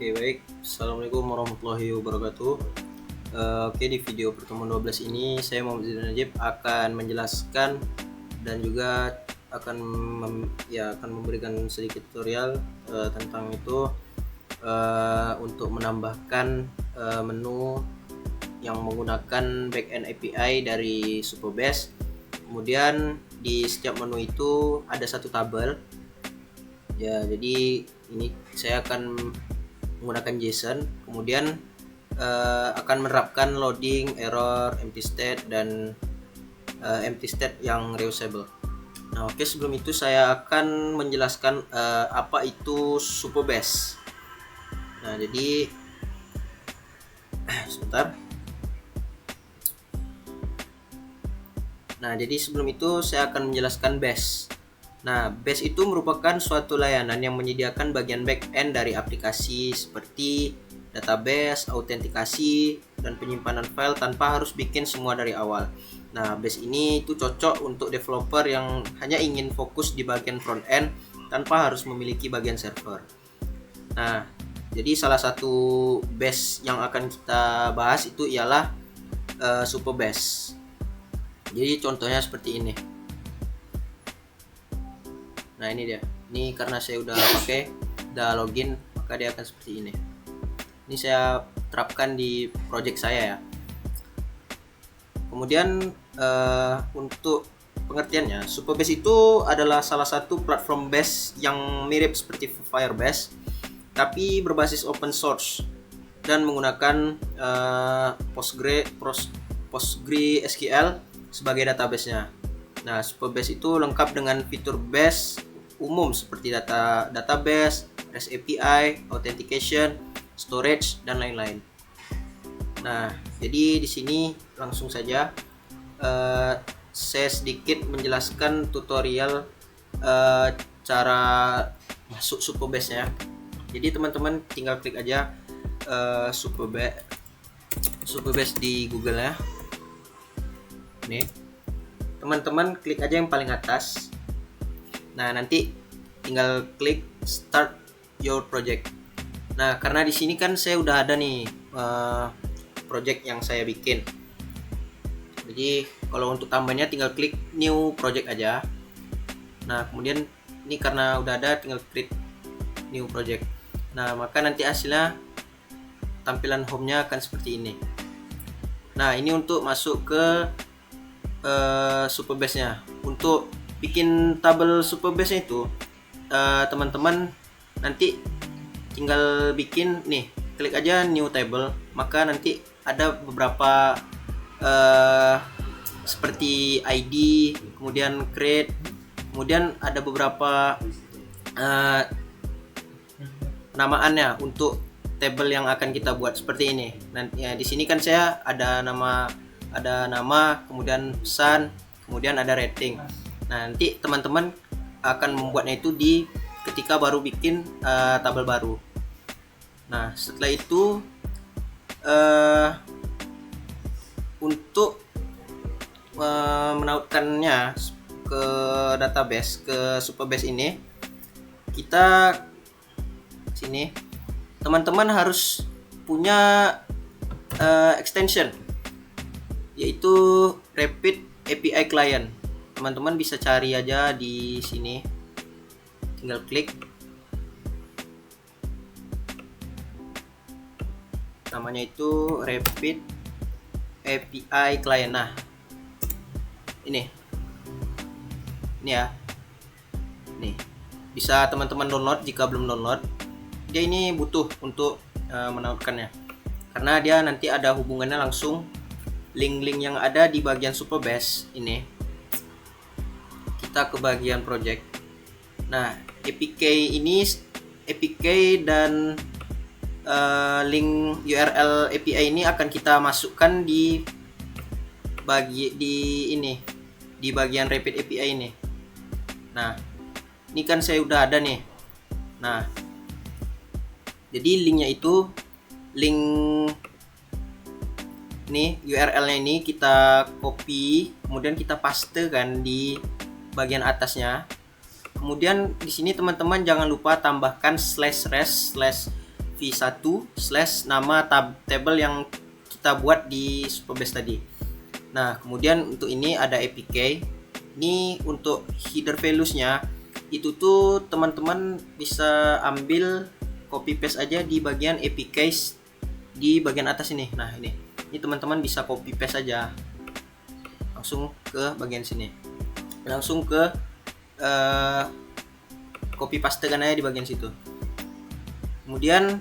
Oke, baik. Assalamualaikum warahmatullahi wabarakatuh. Oke, di video pertemuan 12 ini saya Muhammad Zidane Najib akan menjelaskan dan juga akan memberikan sedikit tutorial tentang itu untuk menambahkan menu yang menggunakan backend API dari Superbase. Kemudian di setiap menu itu ada satu tabel. Ya, jadi ini saya akan menggunakan JSON, kemudian akan menerapkan loading, error, empty state, dan empty state yang reusable. Nah, oke, sebelum itu saya akan menjelaskan apa itu Superbase. Nah, jadi sebentar. Nah, jadi sebelum itu saya akan menjelaskan Bash. Nah, Bash itu merupakan suatu layanan yang menyediakan bagian back-end dari aplikasi seperti database, autentikasi, dan penyimpanan file tanpa harus bikin semua dari awal. Nah, Bash ini itu cocok untuk developer yang hanya ingin fokus di bagian front-end tanpa harus memiliki bagian server. Nah, jadi salah satu Bash yang akan kita bahas itu ialah Superbase. Jadi contohnya seperti ini. Nah, ini dia. Ini karena saya udah login, maka dia akan seperti ini. Ini saya terapkan di project saya ya. Kemudian untuk pengertiannya, Superbase itu adalah salah satu platform base yang mirip seperti Firebase, tapi berbasis open source dan menggunakan PostgreSQL sebagai database-nya. Nah, Superbase itu lengkap dengan fitur base umum seperti database, REST API, authentication, storage, dan lain-lain. Nah, jadi di sini langsung saja saya sedikit menjelaskan tutorial cara masuk Superbase-nya. Jadi teman-teman tinggal klik aja Superbase di Google ya. Nih, teman-teman klik aja yang paling atas. Nah, nanti tinggal klik start your project. Nah, karena di sini kan saya udah ada nih project yang saya bikin. Jadi kalau untuk tambahnya tinggal klik new project aja. Nah, kemudian ini karena udah ada tinggal klik new project. Nah, maka nanti hasilnya tampilan home-nya akan seperti ini. Nah, ini untuk masuk ke Superbase-nya. Untuk bikin tabel Superbase-nya itu teman-teman nanti tinggal bikin nih, klik aja new table, maka nanti ada beberapa seperti ID, kemudian create, kemudian ada beberapa namaannya untuk table yang akan kita buat seperti ini. Nanti ya, di sini kan saya ada nama, kemudian pesan, kemudian ada rating. Nah, nanti teman-teman akan membuatnya itu ketika baru bikin tabel baru. Nah, setelah itu untuk menautkannya ke database, ke Superbase ini, kita sini teman-teman harus punya extension, yaitu Rapid API Client. Teman-teman bisa cari aja di sini, tinggal klik, namanya itu Rapid API Client. Nah, ini ya, nih bisa teman-teman download jika belum download. Dia ini butuh untuk menautkannya, karena dia nanti ada hubungannya langsung link-link yang ada di bagian Superbase ini. Kita ke bagian project. Nah, APK dan link URL API ini akan kita masukkan di bagian Rapid API ini. Nah, ini kan saya udah ada nih. Nah, jadi linknya itu link nih, URL-nya ini kita copy, kemudian kita pastekan di bagian atasnya. Kemudian di sini teman-teman jangan lupa tambahkan /res/ v1/nama table yang kita buat di Superbase tadi. Nah, kemudian untuk ini ada APK. Ini untuk header values-nya itu tuh teman-teman bisa ambil copy paste aja di bagian APK di bagian atas ini. Nah, ini teman-teman bisa copy paste aja langsung ke bagian sini. Langsung ke copy paste kan aja di bagian situ. Kemudian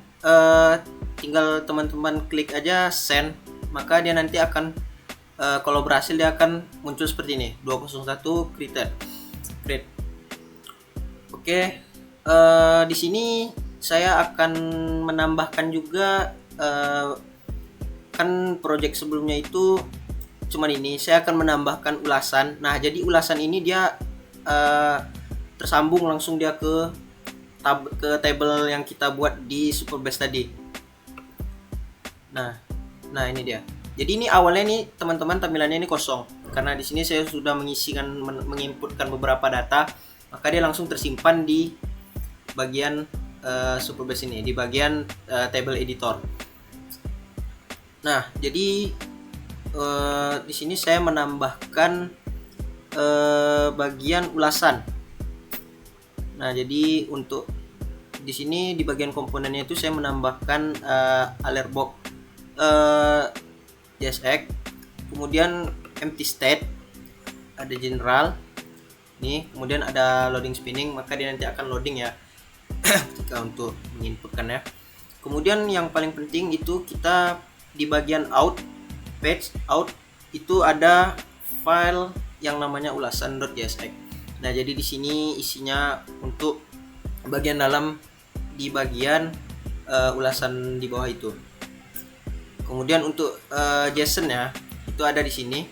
tinggal teman-teman klik aja send, maka dia nanti akan kalau berhasil dia akan muncul seperti ini 201 create. Oke, di sini saya akan menambahkan juga kan project sebelumnya itu cuman ini, saya akan menambahkan ulasan. Nah, jadi ulasan ini dia tersambung langsung dia ke table yang kita buat di Superbase tadi. Nah ini dia. Jadi ini awalnya nih teman-teman tampilannya ini kosong karena di sini saya sudah menginputkan beberapa data, maka dia langsung tersimpan di bagian Superbase ini, di bagian table editor. Nah, jadi di sini saya menambahkan bagian ulasan. Nah, jadi untuk di sini di bagian komponennya itu saya menambahkan alert box JSX, kemudian empty state, ada general, nih, kemudian ada loading spinning, maka dia nanti akan loading ya ketika untuk menginputkan ya. Kemudian yang paling penting itu kita di bagian page out itu ada file yang namanya ulasan.jsx. Nah, jadi di sini isinya untuk bagian dalam di bagian ulasan di bawah itu. Kemudian untuk JSON ya, itu ada di sini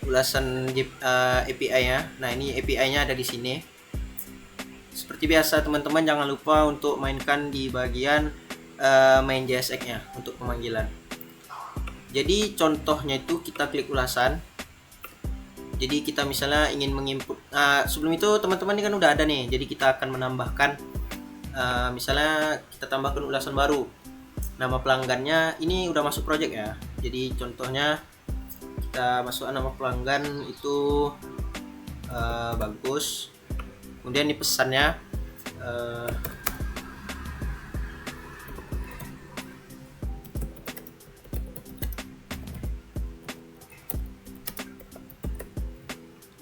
ulasan API-nya. Nah, ini API-nya ada di sini. Seperti biasa teman-teman jangan lupa untuk mainkan di bagian main JSX-nya untuk pemanggilan. Jadi contohnya itu kita klik ulasan. Jadi kita misalnya ingin menginput. Sebelum itu teman-teman ini kan udah ada nih. Jadi kita akan menambahkan misalnya kita tambahkan ulasan baru. Nama pelanggannya ini udah masuk project ya. Jadi contohnya kita masukkan nama pelanggan itu bagus. Kemudian di pesannya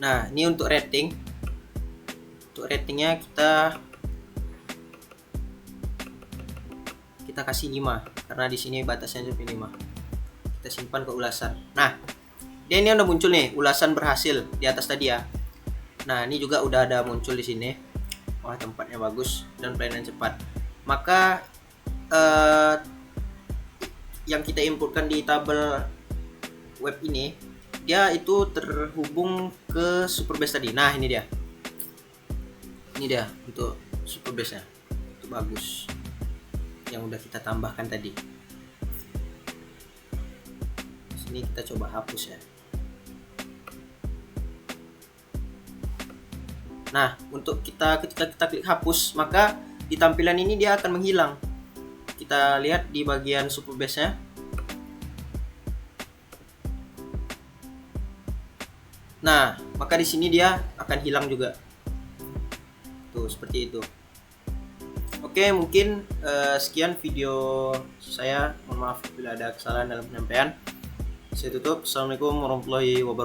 nah, ini untuk rating. Untuk ratingnya kita kasih 5 karena di sini batasnya sampai 5. Kita simpan ke ulasan. Nah, dia ini udah muncul nih ulasan berhasil di atas tadi ya. Nah, ini juga udah ada muncul di sini. Wah, tempatnya bagus dan pelayanan cepat. Maka yang kita inputkan di tabel web ini dia itu terhubung ke Superbase tadi. Nah, ini dia. Ini dia untuk Superbase-nya. Itu bagus. Yang udah kita tambahkan tadi. Sini kita coba hapus ya. Nah, untuk ketika kita klik hapus, maka di tampilan ini dia akan menghilang. Kita lihat di bagian Superbase-nya. Nah, maka di sini dia akan hilang juga. Tuh, seperti itu. Oke, mungkin sekian video saya. Mohon maaf bila ada kesalahan dalam penyampaian. Saya tutup. Assalamualaikum warahmatullahi wabarakatuh.